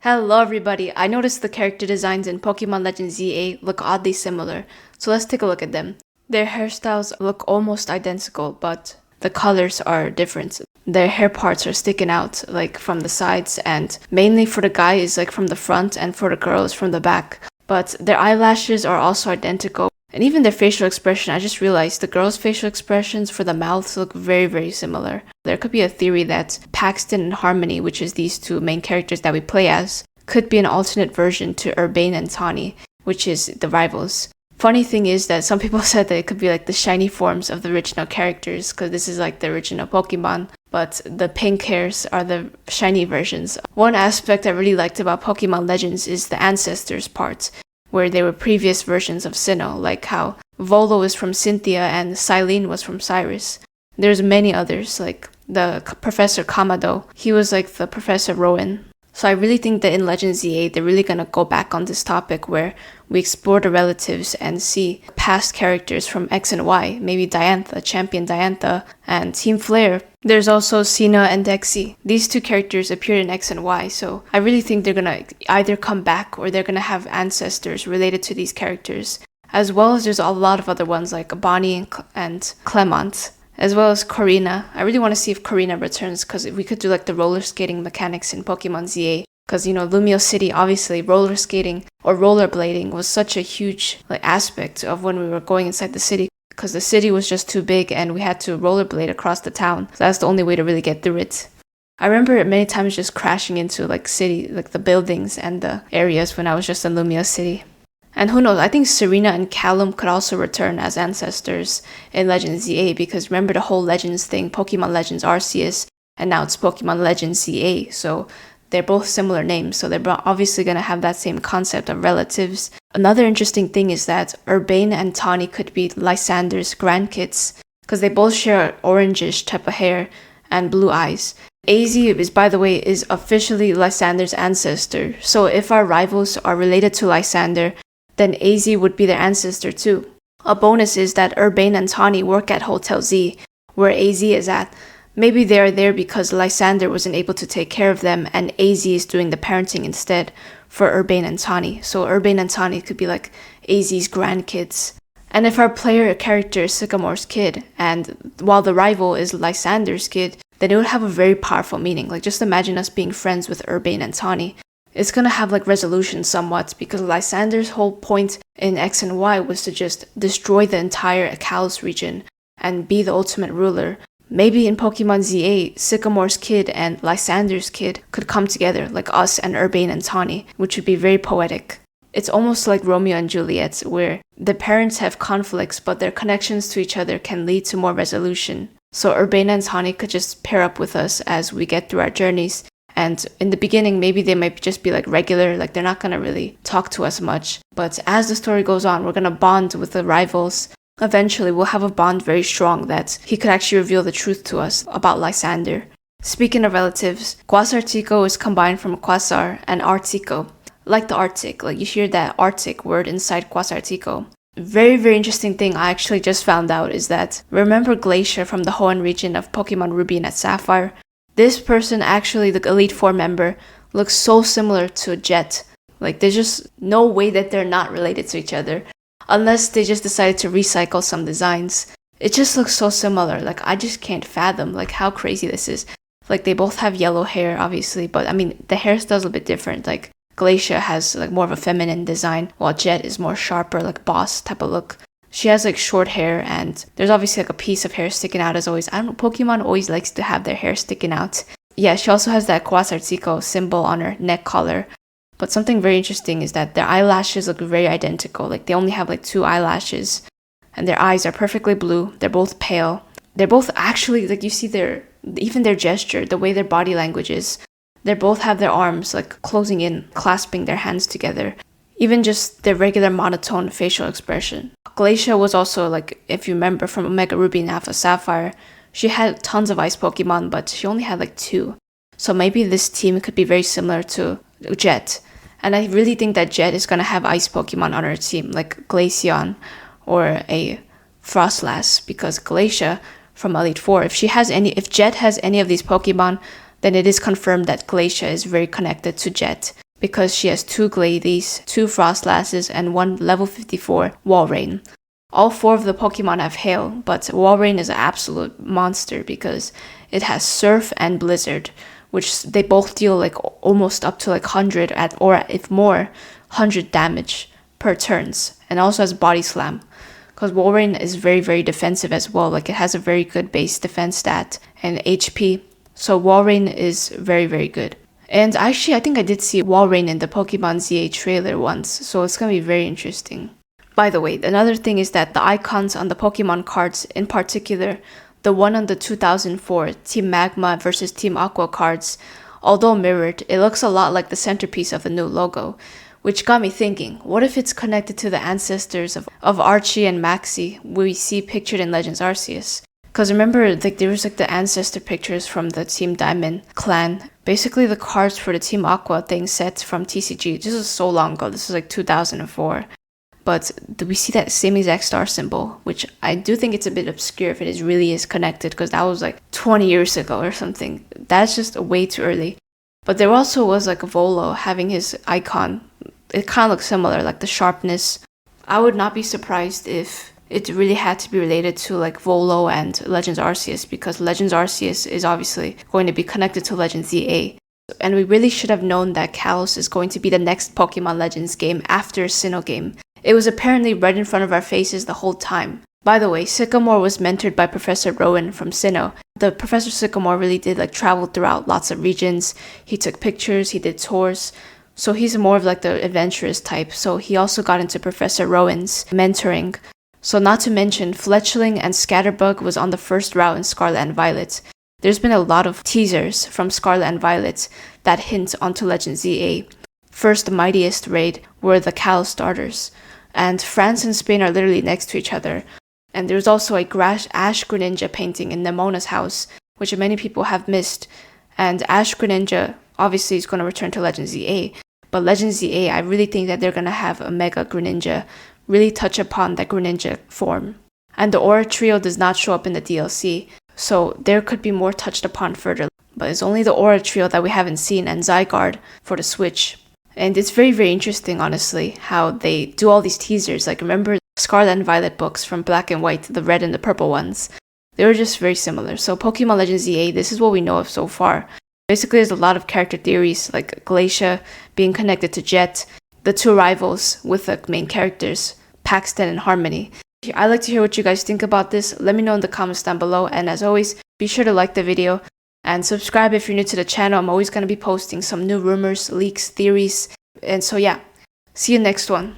Hello everybody, I noticed the character designs in Pokemon Legends ZA look oddly similar, so let's take a look at them. Their hairstyles look almost identical, but the colors are different. Their hair parts are sticking out, like from the sides, and mainly for the guy is like from the front and for the girl is from the back. But their eyelashes are also identical, and even their facial expression, I just realized the girl's facial expressions for the mouths look very similar. There could be a theory that Paxton and Harmony, which is these two main characters that we play as, could be an alternate version to Urbain and Taunie, which is the rivals. Funny thing is that some people said that it could be like the shiny forms of the original characters, because this is like the original Pokemon, but the pink hairs are the shiny versions. One aspect I really liked about Pokemon Legends is the ancestors part, where they were previous versions of Sinnoh, like how Volo is from Cynthia and Silene was from Cyrus. There's many others, like the Professor Kamado, he was like the Professor Rowan. So I really think that in Legends ZA, they're really going to go back on this topic where we explore the relatives and see past characters from X and Y, maybe Diantha, Champion Diantha, and Team Flare. There's also Cena and Dexy. These two characters appeared in X and Y, so I really think they're going to either come back or they're going to have ancestors related to these characters. As well as there's a lot of other ones like Bonnie and Clement, as well as Corina. I really want to see if Corina returns, because we could do like the roller skating mechanics in Pokemon ZA. Because, Lumio City, obviously, roller skating or rollerblading was such a huge aspect of when we were going inside the city. Because the city was just too big and we had to rollerblade across the town. So that's the only way to really get through it. I remember many times just crashing into the buildings and the areas when I was just in Lumio City. And who knows, I think Serena and Callum could also return as ancestors in Legends ZA, because remember the whole Legends thing, Pokemon Legends Arceus, and now it's Pokemon Legends ZA, so they're both similar names, so they're obviously going to have that same concept of relatives. Another interesting thing is that Urbain and Taunie could be Lysander's grandkids, because they both share orangish type of hair and blue eyes. AZ by the way, is officially Lysander's ancestor, so if our rivals are related to Lysander, then AZ would be their ancestor too. A bonus is that Urbain and Taunie work at Hotel Z, where AZ is at. Maybe they are there because Lysander wasn't able to take care of them and AZ is doing the parenting instead for Urbain and Taunie. So Urbain and Taunie could be like AZ's grandkids. And if our player character is Sycamore's kid, and while the rival is Lysander's kid, then it would have a very powerful meaning. Just imagine us being friends with Urbain and Taunie. It's gonna have resolution somewhat, because Lysander's whole point in X and Y was to just destroy the entire Kalos region and be the ultimate ruler. Maybe in Pokemon ZA, Sycamore's kid and Lysander's kid could come together, like us and Urbain and Taunie, which would be very poetic. It's almost like Romeo and Juliet, where the parents have conflicts, but their connections to each other can lead to more resolution. So Urbain and Taunie could just pair up with us as we get through our journeys. And in the beginning, maybe they might just be regular, they're not going to really talk to us much. But as the story goes on, we're going to bond with the rivals. Eventually, we'll have a bond very strong that he could actually reveal the truth to us about Lysander. Speaking of relatives, Quasartico is combined from Quasar and Artico. Like the Arctic, you hear that Arctic word inside Quasartico. Very interesting thing I actually just found out is that, remember Glacier from the Hoenn region of Pokemon Ruby and Sapphire? This person, actually the Elite Four member, looks so similar to Jett. There's just no way that they're not related to each other. Unless they just decided to recycle some designs. It just looks so similar. I just can't fathom, how crazy this is. They both have yellow hair, obviously, but the hairstyle's a bit different. Glacia has, more of a feminine design, while Jett is more sharper, boss type of look. She has short hair, and there's obviously a piece of hair sticking out as always. I don't know, Pokemon always likes to have their hair sticking out. Yeah, she also has that Quasartico symbol on her neck collar. But something very interesting is that their eyelashes look very identical. They only have 2 eyelashes, and their eyes are perfectly blue. They're both pale. They're both actually, you see even their gesture, the way their body language is. They both have their arms closing in, clasping their hands together. Even just their regular monotone facial expression. Glacia was also, if you remember from Omega Ruby and Alpha Sapphire, she had tons of ice Pokemon, but she only had 2. So maybe this team could be very similar to Jett. And I really think that Jett is going to have ice Pokemon on her team, like Glaceon or a Frostlass, because Glacia from Elite Four, if Jett has any of these Pokemon, then it is confirmed that Glacia is very connected to Jett. because she has 2 Gladies, 2 Frostlasses, and 1 level 54 Walrein. All 4 of the Pokemon have Hail, but Walrein is an absolute monster because it has Surf and Blizzard, which they both deal like almost up to like 100 or if more, 100 damage per turns, and also has Body Slam. Because Walrein is very, very defensive as well. Like, it has a very good base defense stat and HP. So Walrein is very, very good. And actually, I think I did see Walrein in the Pokemon ZA trailer once. So it's going to be very interesting. By the way, another thing is that the icons on the Pokemon cards, in particular, the one on the 2004 Team Magma versus Team Aqua cards, although mirrored, it looks a lot like the centerpiece of the new logo. Which got me thinking, what if it's connected to the ancestors of Archie and Maxie we see pictured in Legends Arceus? Because remember, like, there was like the ancestor pictures from the Team Diamond clan. Basically, the cards for the Team Aqua thing set from TCG. This was so long ago. This was like 2004. But we see that same exact star symbol, which I do think it's a bit obscure if it really is connected, because that was like 20 years ago or something. That's just way too early. But there also was like Volo having his icon. It kind of looks similar, like the sharpness. I would not be surprised if it really had to be related to like Volo and Legends Arceus, because Legends Arceus is obviously going to be connected to Legends ZA. And we really should have known that Kalos is going to be the next Pokemon Legends game after Sinnoh game. It was apparently right in front of our faces the whole time. By the way, Sycamore was mentored by Professor Rowan from Sinnoh. The Professor Sycamore really did like travel throughout lots of regions. He took pictures, he did tours. So he's more of like the adventurous type. So he also got into Professor Rowan's mentoring. So not to mention, Fletchling and Scatterbug was on the first route in Scarlet and Violet. There's been a lot of teasers from Scarlet and Violet that hint onto Legends ZA. First, the mightiest raid were the Kalos starters. And France and Spain are literally next to each other. And there's also a Ash Greninja painting in Nemona's house, which many people have missed. And Ash Greninja obviously is going to return to Legends ZA. But Legends ZA, I really think that they're going to have a Mega Greninja really touch upon that Greninja form. And the Aura Trio does not show up in the DLC, so there could be more touched upon further. But it's only the Aura Trio that we haven't seen, and Zygarde for the Switch. And it's very, very interesting, honestly, how they do all these teasers. Like, remember Scarlet and Violet books from Black and White, the red and the purple ones? They were just very similar. So Pokemon Legends ZA, this is what we know of so far. Basically, there's a lot of character theories, like Glacia being connected to Jett, the 2 rivals with the main characters, Paxton and Harmony. I'd like to hear what you guys think about this. Let me know in the comments down below. And as always, be sure to like the video and subscribe if you're new to the channel. I'm always going to be posting some new rumors, leaks, theories. And so yeah, see you next one.